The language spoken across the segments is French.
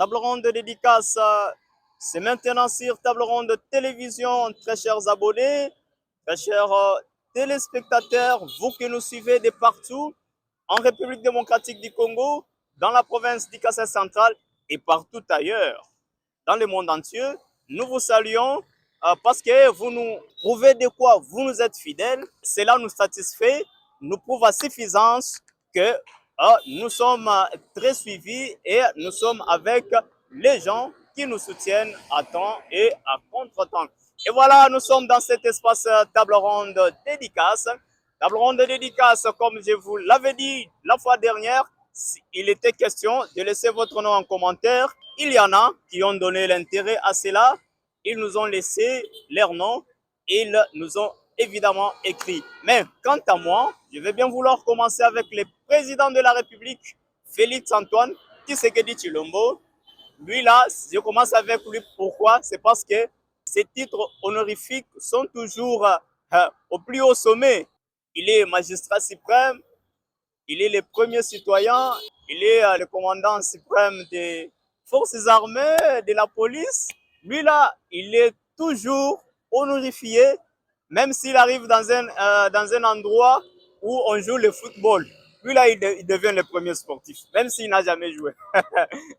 Table ronde de dédicace, c'est maintenant sur Table ronde de télévision, très chers abonnés, très chers téléspectateurs, vous qui nous suivez de partout, en République démocratique du Congo, dans la province du Kassai central et partout ailleurs, dans le monde entier, nous vous saluons parce que vous nous prouvez de quoi vous nous êtes fidèles. Cela nous satisfait, nous prouve à suffisance que nous sommes très suivis et nous sommes avec les gens qui nous soutiennent à temps et à contre-temps. Et voilà, nous sommes dans cet espace table ronde dédicace. Table ronde dédicace, comme je vous l'avais dit la fois dernière, il était question de laisser votre nom en commentaire. Il y en a qui ont donné l'intérêt à cela. Ils nous ont laissé leur nom. Ils nous ont évidemment écrit. Mais quant à moi, je vais bien vouloir commencer avec le président de la République, Félix Antoine Tshisekedi Tshilombo. Lui là, je commence avec lui. Pourquoi? C'est parce que ces titres honorifiques sont toujours au plus haut sommet. Il est magistrat suprême, il est le premier citoyen, il est le commandant suprême des forces armées, de la police. Lui là, il est toujours honorifié, même s'il arrive dans un endroit où on joue le football. Lui là, il devient le premier sportif, même s'il n'a jamais joué.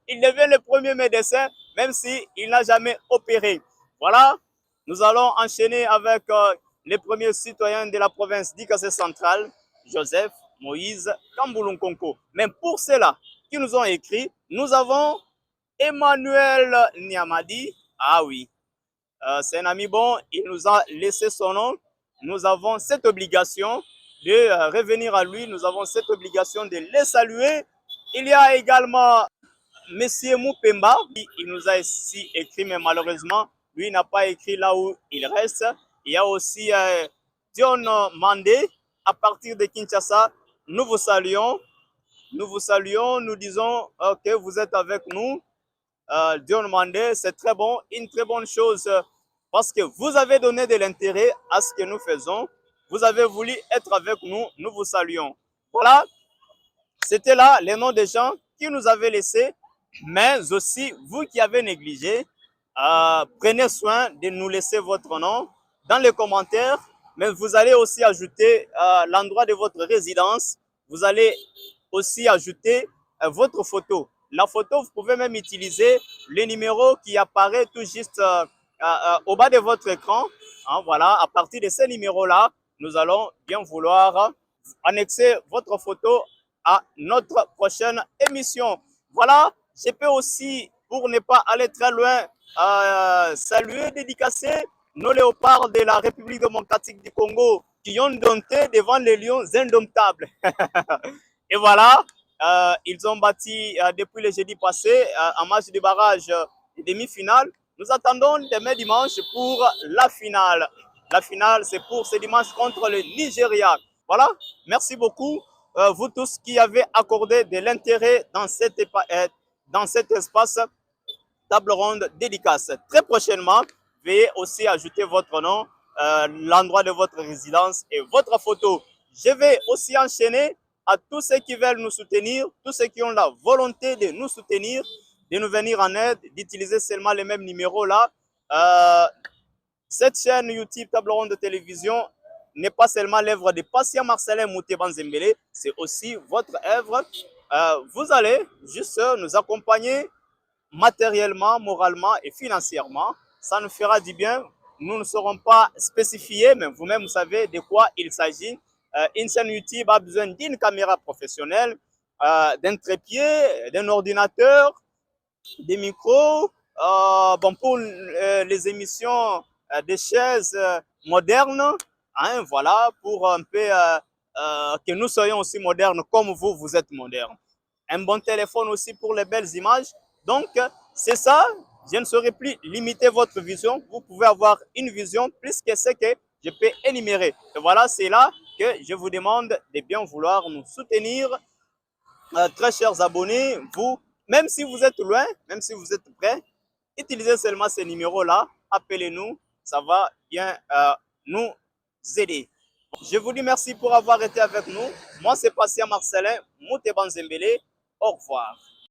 Il devient le premier médecin, même s'il n'a jamais opéré. Voilà, nous allons enchaîner avec les premiers citoyens de la province d'Ikassai central, Joseph Moïse Kambulunkonko. Mais pour ceux-là qui nous ont écrit, nous avons Emmanuel Niamadi. Ah oui, c'est un ami bon, il nous a laissé son nom. Nous avons cette obligation de revenir à lui, nous avons cette obligation de les saluer. Il y a également Monsieur Moupemba, il nous a ici écrit, mais malheureusement, lui n'a pas écrit là où il reste. Il y a aussi John Mandé, à partir de Kinshasa. Nous vous saluons, nous disons que vous êtes avec nous. John Mandé, c'est très bon, une très bonne chose parce que vous avez donné de l'intérêt à ce que nous faisons. Vous avez voulu être avec nous, nous vous saluons. Voilà, c'était là les noms des gens qui nous avaient laissés, mais aussi vous qui avez négligé, prenez soin de nous laisser votre nom dans les commentaires, mais vous allez aussi ajouter l'endroit de votre résidence, vous allez aussi ajouter votre photo. La photo, vous pouvez même utiliser le numéro qui apparaît tout juste au bas de votre écran. Hein, voilà, à partir de ce numéro-là, nous allons bien vouloir annexer votre photo à notre prochaine émission. Voilà, je peux aussi, pour ne pas aller très loin, saluer, dédicacer nos léopards de la République démocratique du Congo qui ont dompté devant les lions indomptables. Et voilà, ils ont battu depuis le jeudi passé en match de barrage et demi-finale. Nous attendons demain dimanche pour la finale. La finale, c'est pour ce dimanche contre le Nigeria. Voilà, merci beaucoup, vous tous qui avez accordé de l'intérêt dans cet espace table ronde dédicace. Très prochainement, veuillez aussi ajouter votre nom, l'endroit de votre résidence et votre photo. Je vais aussi enchaîner à tous ceux qui veulent nous soutenir, tous ceux qui ont la volonté de nous soutenir, de nous venir en aide, d'utiliser seulement les mêmes numéros là. Cette chaîne YouTube Table ronde de télévision n'est pas seulement l'œuvre de Patient Marcelin Moutéban Zembele, c'est aussi votre œuvre. Vous allez juste nous accompagner matériellement, moralement et financièrement. Ça nous fera du bien. Nous ne serons pas spécifiés, mais vous-même, vous savez de quoi il s'agit. Une chaîne YouTube a besoin d'une caméra professionnelle, d'un trépied, d'un ordinateur, des micros. Bon, pour les émissions, des chaises modernes, hein, voilà, pour un peu que nous soyons aussi modernes comme vous, vous êtes modernes. Un bon téléphone aussi pour les belles images. Donc, c'est ça. Je ne saurais plus limiter votre vision. Vous pouvez avoir une vision plus que ce que je peux énumérer. Et voilà, c'est là que je vous demande de bien vouloir nous soutenir. Très chers abonnés, vous, même si vous êtes loin, même si vous êtes prêts, utilisez seulement ces numéros-là. Appelez-nous. Ça va bien nous aider. Je vous dis merci pour avoir été avec nous. Moi, c'est Patient Marcelin Moutéban Zembele. Au revoir.